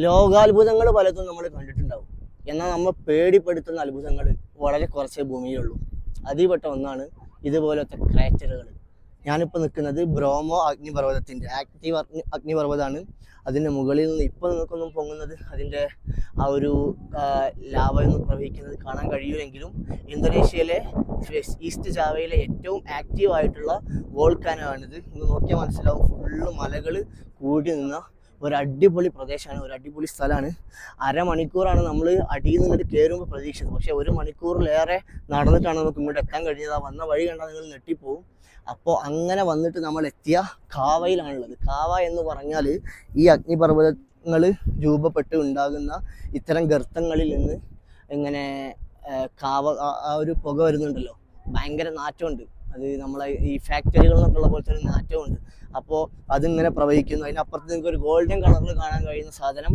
ലോകാത്ഭുതങ്ങൾ പലതും നമ്മൾ കണ്ടിട്ടുണ്ടാവും. എന്നാൽ നമ്മൾ പേടിപ്പെടുത്തുന്ന അത്ഭുതങ്ങൾ വളരെ കുറച്ചേ ഭൂമിയിലുള്ളൂ. അതിൽപ്പെട്ട ഒന്നാണ് ഇതുപോലത്തെ ക്രാറ്ററുകൾ. ഞാനിപ്പോൾ നിൽക്കുന്നത് ബ്രോമോ അഗ്നിപർവ്വതത്തിൻ്റെ ആക്റ്റീവ് അഗ്നിപർവ്വതമാണ്. അതിൻ്റെ മുകളിൽ നിന്ന് ഇപ്പോൾ നിങ്ങൾക്കൊന്നും പൊങ്ങുന്നത് അതിൻ്റെ ആ ഒരു ലാവയൊന്നും പ്രവഹിക്കുന്നത് കാണാൻ കഴിയുമെങ്കിലും ഇന്തോനേഷ്യയിലെ ഈസ്റ്റ് ജാവയിലെ ഏറ്റവും ആക്റ്റീവ് ആയിട്ടുള്ള വോൾക്കാനോ ആണിത്. ഇത് നോക്കിയാൽ മനസ്സിലാവും. ഫുള്ള് മലകൾ കൂടി നിന്ന ഒരു അടിപൊളി പ്രദേശമാണ്, ഒരു അടിപൊളി സ്ഥലമാണ്. അരമണിക്കൂറാണ് നമ്മൾ അടിയിൽ നിന്നിട്ട് കയറുമ്പോൾ പ്രതീക്ഷിച്ചത്. പക്ഷേ 1 മണിക്കൂറിലേറെ നടന്നിട്ടാണ് നമുക്ക് ഇങ്ങോട്ട് എത്താൻ കഴിഞ്ഞത്. ആ വന്ന വഴി കണ്ടാൽ നിങ്ങൾ ഞെട്ടിപ്പോവും. അപ്പോൾ അങ്ങനെ വന്നിട്ട് നമ്മൾ എത്തിയ കാവയിലാണുള്ളത്. കാവ എന്ന് പറഞ്ഞാൽ ഈ അഗ്നിപർവ്വതങ്ങൾ രൂപപ്പെട്ട് ഉണ്ടാകുന്ന ഇത്തരം ഗർത്തങ്ങളിൽ നിന്ന് ഇങ്ങനെ കാവ ആ ഒരു പുക വരുന്നുണ്ടല്ലോ, ഭയങ്കര നാറ്റമുണ്ട്. അത് നമ്മളെ ഈ ഫാക്ടറികളിൽ നിന്നൊക്കെ ഉള്ള പോലത്തെ ഒരു നാറ്റമുണ്ട്. അപ്പോൾ അതിങ്ങനെ പ്രവഹിക്കുന്നു. അതിനപ്പുറത്ത് നിങ്ങൾക്ക് ഒരു ഗോൾഡൻ കളറിൽ കാണാൻ കഴിയുന്ന സാധനം